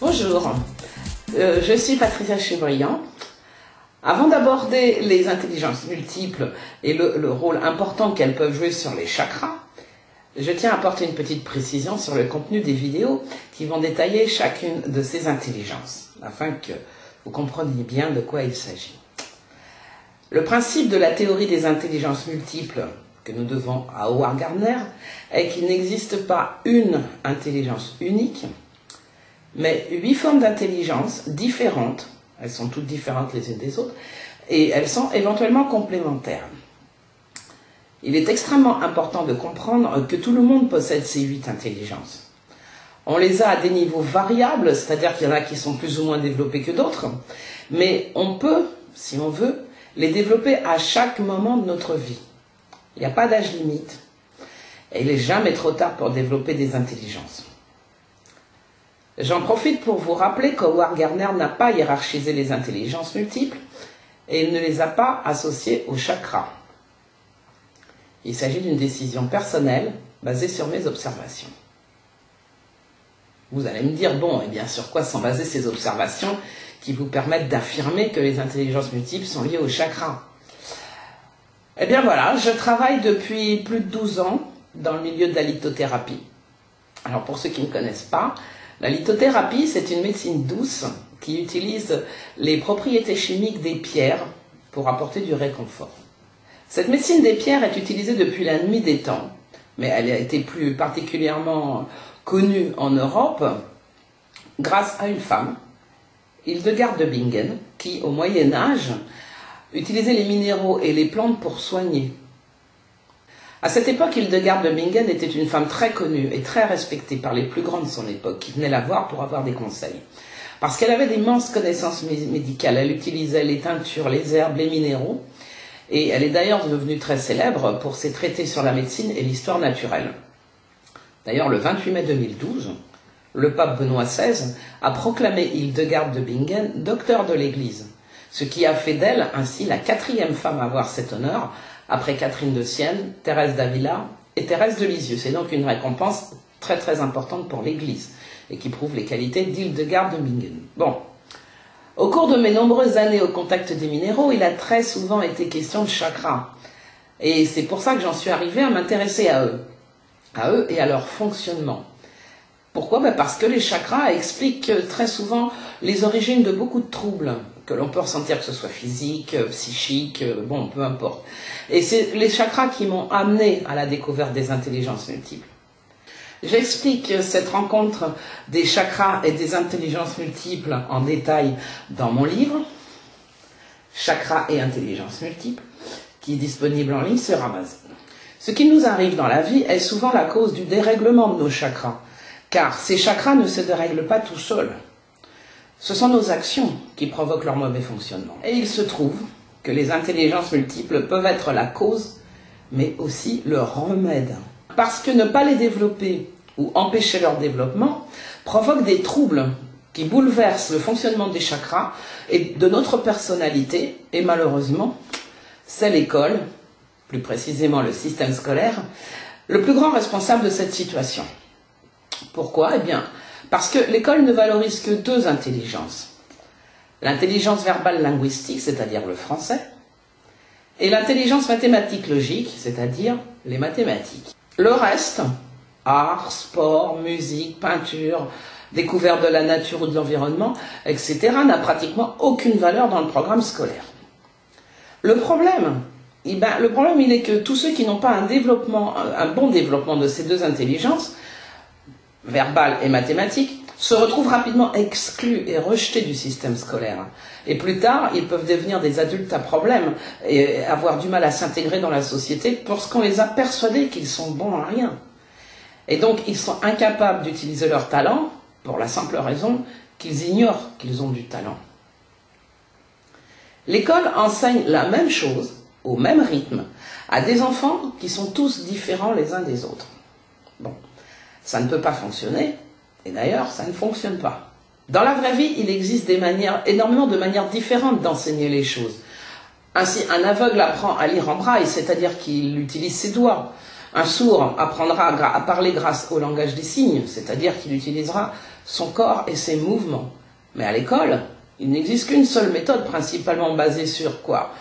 Bonjour, je suis Patricia Chebriand. Avant d'aborder les intelligences multiples et le rôle important qu'elles peuvent jouer sur les chakras, je tiens à apporter une petite précision sur le contenu des vidéos qui vont détailler chacune de ces intelligences, afin que vous compreniez bien de quoi il s'agit. Le principe de la théorie des intelligences multiples que nous devons à Howard Gardner est qu'il n'existe pas une intelligence unique, mais 8 formes d'intelligence différentes, elles sont toutes différentes les unes des autres, et elles sont éventuellement complémentaires. Il est extrêmement important de comprendre que tout le monde possède ces 8 intelligences. On les a à des niveaux variables, c'est-à-dire qu'il y en a qui sont plus ou moins développés que d'autres, mais on peut, si on veut, les développer à chaque moment de notre vie. Il n'y a pas d'âge limite, et il n'est jamais trop tard pour développer des intelligences. J'en profite pour vous rappeler qu'Howard Gardner n'a pas hiérarchisé les intelligences multiples et il ne les a pas associées aux chakras. Il s'agit d'une décision personnelle basée sur mes observations. Vous allez me dire, bon, et bien sur quoi sont basées ces observations qui vous permettent d'affirmer que les intelligences multiples sont liées aux chakras? Eh bien voilà, je travaille depuis plus de 12 ans dans le milieu de la lithothérapie. Alors pour ceux qui ne connaissent pas, la lithothérapie, c'est une médecine douce qui utilise les propriétés chimiques des pierres pour apporter du réconfort. Cette médecine des pierres est utilisée depuis la nuit des temps, mais elle a été plus particulièrement connue en Europe grâce à une femme, Hildegard de Bingen, qui, au Moyen-Âge, utilisait les minéraux et les plantes pour soigner. À cette époque, Hildegard de Bingen était une femme très connue et très respectée par les plus grands de son époque, qui venaient la voir pour avoir des conseils. Parce qu'elle avait d'immenses connaissances médicales, elle utilisait les teintures, les herbes, les minéraux, et elle est d'ailleurs devenue très célèbre pour ses traités sur la médecine et l'histoire naturelle. D'ailleurs, le 28 mai 2012, le pape Benoît XVI a proclamé Hildegard de Bingen docteur de l'Église, ce qui a fait d'elle ainsi la 4e femme à avoir cet honneur, après Catherine de Sienne, Thérèse d'Avila et Thérèse de Lisieux. C'est donc une récompense très très importante pour l'Église et qui prouve les qualités d'Hildegard de Bingen. Bon, au cours de mes nombreuses années au contact des minéraux, il a très souvent été question de chakras. Et c'est pour ça que j'en suis arrivée à m'intéresser à eux et à leur fonctionnement. Pourquoi? Parce que les chakras expliquent très souvent les origines de beaucoup de troubles que l'on peut ressentir, que ce soit physique, psychique, bon, peu importe. Et c'est les chakras qui m'ont amené à la découverte des intelligences multiples. J'explique cette rencontre des chakras et des intelligences multiples en détail dans mon livre, Chakras et intelligences multiples, qui est disponible en ligne sur Amazon. Ce qui nous arrive dans la vie est souvent la cause du dérèglement de nos chakras, car ces chakras ne se dérèglent pas tout seuls. Ce sont nos actions qui provoquent leur mauvais fonctionnement. Et il se trouve que les intelligences multiples peuvent être la cause, mais aussi le remède. Parce que ne pas les développer ou empêcher leur développement provoque des troubles qui bouleversent le fonctionnement des chakras et de notre personnalité, et malheureusement, c'est l'école, plus précisément le système scolaire, le plus grand responsable de cette situation. Pourquoi? Eh bien, parce que l'école ne valorise que 2 intelligences. L'intelligence verbale linguistique, c'est-à-dire le français, et l'intelligence mathématique logique, c'est-à-dire les mathématiques. Le reste, art, sport, musique, peinture, découverte de la nature ou de l'environnement, etc., n'a pratiquement aucune valeur dans le programme scolaire. Le problème, il est que tous ceux qui n'ont pas un bon développement de ces 2 intelligences, verbale et mathématique, se retrouvent rapidement exclus et rejetés du système scolaire. Et plus tard, ils peuvent devenir des adultes à problème et avoir du mal à s'intégrer dans la société parce qu'on les a persuadés qu'ils sont bons à rien. Et donc, ils sont incapables d'utiliser leur talent pour la simple raison qu'ils ignorent qu'ils ont du talent. L'école enseigne la même chose, au même rythme, à des enfants qui sont tous différents les uns des autres. Bon, ça ne peut pas fonctionner, et d'ailleurs, ça ne fonctionne pas. Dans la vraie vie, il existe énormément de manières différentes d'enseigner les choses. Ainsi, un aveugle apprend à lire en braille, c'est-à-dire qu'il utilise ses doigts. Un sourd apprendra à parler grâce au langage des signes, c'est-à-dire qu'il utilisera son corps et ses mouvements. Mais à l'école, il n'existe qu'une seule méthode, principalement basée sur quoi?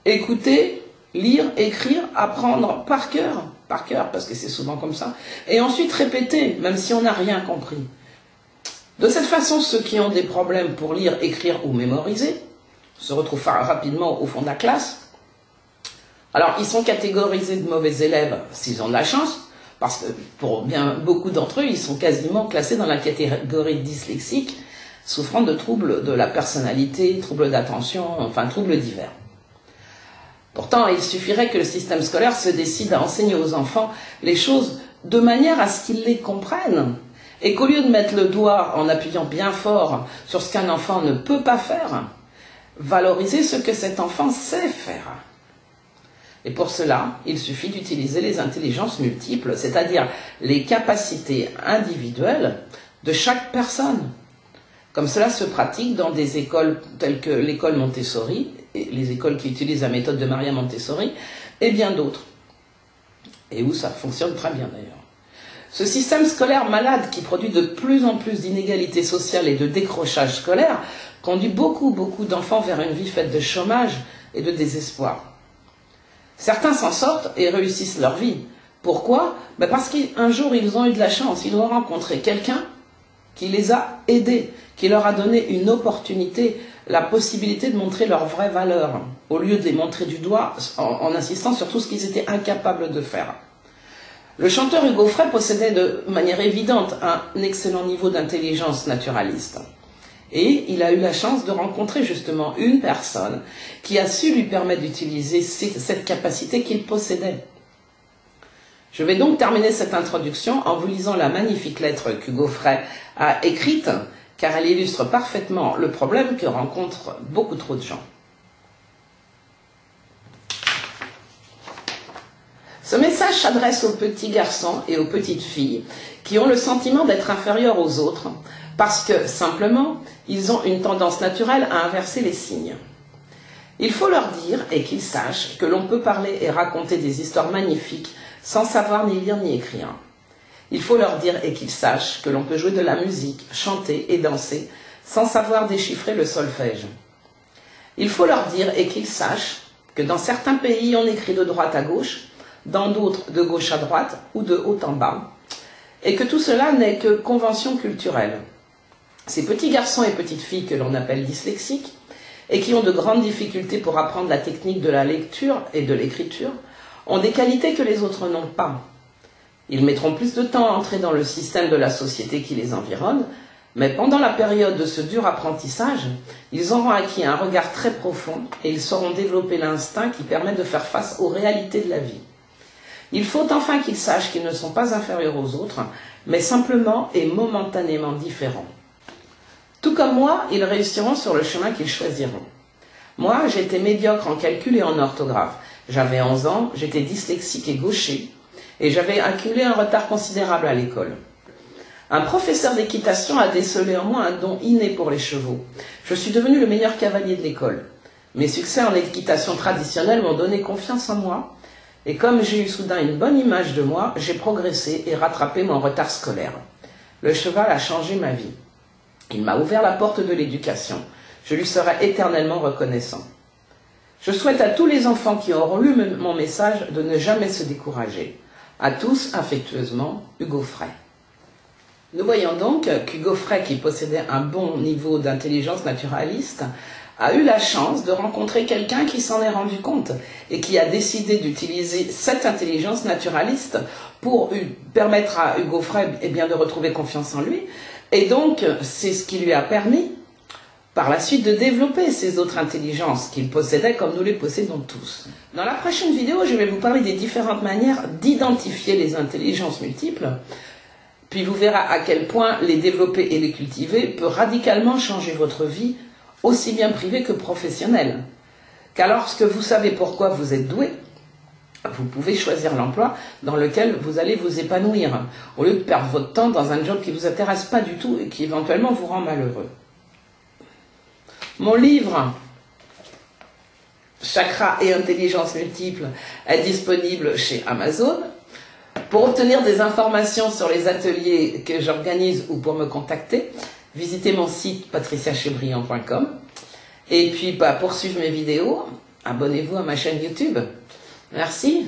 Écouter, lire, écrire, apprendre par cœur, parce que c'est souvent comme ça, et ensuite répéter, même si on n'a rien compris. De cette façon, ceux qui ont des problèmes pour lire, écrire ou mémoriser se retrouvent rapidement au fond de la classe. Alors, ils sont catégorisés de mauvais élèves s'ils ont de la chance, parce que pour bien beaucoup d'entre eux, ils sont quasiment classés dans la catégorie dyslexique, souffrant de troubles de la personnalité, troubles d'attention, enfin troubles divers. Pourtant, il suffirait que le système scolaire se décide à enseigner aux enfants les choses de manière à ce qu'ils les comprennent, et qu'au lieu de mettre le doigt en appuyant bien fort sur ce qu'un enfant ne peut pas faire, valoriser ce que cet enfant sait faire. Et pour cela, il suffit d'utiliser les intelligences multiples, c'est-à-dire les capacités individuelles de chaque personne. Comme cela se pratique dans des écoles telles que l'école Montessori, et les écoles qui utilisent la méthode de Maria Montessori, et bien d'autres. Et où ça fonctionne très bien d'ailleurs. Ce système scolaire malade qui produit de plus en plus d'inégalités sociales et de décrochage scolaire conduit beaucoup d'enfants vers une vie faite de chômage et de désespoir. Certains s'en sortent et réussissent leur vie. Pourquoi? Parce qu'un jour ils ont eu de la chance, ils ont rencontré quelqu'un qui les a aidés, qui leur a donné une opportunité, la possibilité de montrer leurs vraies valeurs, au lieu de les montrer du doigt en insistant sur tout ce qu'ils étaient incapables de faire. Le chanteur Hugo Frey possédait de manière évidente un excellent niveau d'intelligence naturaliste. Et il a eu la chance de rencontrer justement une personne qui a su lui permettre d'utiliser cette capacité qu'il possédait. Je vais donc terminer cette introduction en vous lisant la magnifique lettre qu'Hugo Frey a écrite, car elle illustre parfaitement le problème que rencontrent beaucoup trop de gens. Ce message s'adresse aux petits garçons et aux petites filles qui ont le sentiment d'être inférieurs aux autres parce que, simplement, ils ont une tendance naturelle à inverser les signes. Il faut leur dire et qu'ils sachent que l'on peut parler et raconter des histoires magnifiques sans savoir ni lire ni écrire. Il faut leur dire et qu'ils sachent que l'on peut jouer de la musique, chanter et danser sans savoir déchiffrer le solfège. Il faut leur dire et qu'ils sachent que dans certains pays on écrit de droite à gauche, dans d'autres de gauche à droite ou de haut en bas, et que tout cela n'est que convention culturelle. Ces petits garçons et petites filles que l'on appelle dyslexiques, et qui ont de grandes difficultés pour apprendre la technique de la lecture et de l'écriture, ont des qualités que les autres n'ont pas. Ils mettront plus de temps à entrer dans le système de la société qui les environne, mais pendant la période de ce dur apprentissage, ils auront acquis un regard très profond et ils sauront développer l'instinct qui permet de faire face aux réalités de la vie. Il faut enfin qu'ils sachent qu'ils ne sont pas inférieurs aux autres, mais simplement et momentanément différents. Tout comme moi, ils réussiront sur le chemin qu'ils choisiront. Moi, j'étais médiocre en calcul et en orthographe. J'avais 11 ans, j'étais dyslexique et gaucher, et j'avais accumulé un retard considérable à l'école. Un professeur d'équitation a décelé en moi un don inné pour les chevaux. Je suis devenu le meilleur cavalier de l'école. Mes succès en équitation traditionnelle m'ont donné confiance en moi, et comme j'ai eu soudain une bonne image de moi, j'ai progressé et rattrapé mon retard scolaire. Le cheval a changé ma vie. Il m'a ouvert la porte de l'éducation. Je lui serai éternellement reconnaissant. Je souhaite à tous les enfants qui auront lu mon message de ne jamais se décourager. À tous, affectueusement, Hugo Frey. Nous voyons donc qu'Hugo Frey, qui possédait un bon niveau d'intelligence naturaliste, a eu la chance de rencontrer quelqu'un qui s'en est rendu compte et qui a décidé d'utiliser cette intelligence naturaliste pour permettre à Hugo Frey de retrouver confiance en lui. Et donc, c'est ce qui lui a permis, par la suite de développer ces autres intelligences qu'il possédait comme nous les possédons tous. Dans la prochaine vidéo, je vais vous parler des différentes manières d'identifier les intelligences multiples, puis vous verrez à quel point les développer et les cultiver peut radicalement changer votre vie, aussi bien privée que professionnelle. Car lorsque vous savez pourquoi vous êtes doué, vous pouvez choisir l'emploi dans lequel vous allez vous épanouir, au lieu de perdre votre temps dans un job qui ne vous intéresse pas du tout et qui éventuellement vous rend malheureux. Mon livre Chakra et intelligence multiple est disponible chez Amazon. Pour obtenir des informations sur les ateliers que j'organise ou pour me contacter, visitez mon site patriciachebriand.com. Et puis pour suivre mes vidéos, abonnez-vous à ma chaîne YouTube. Merci.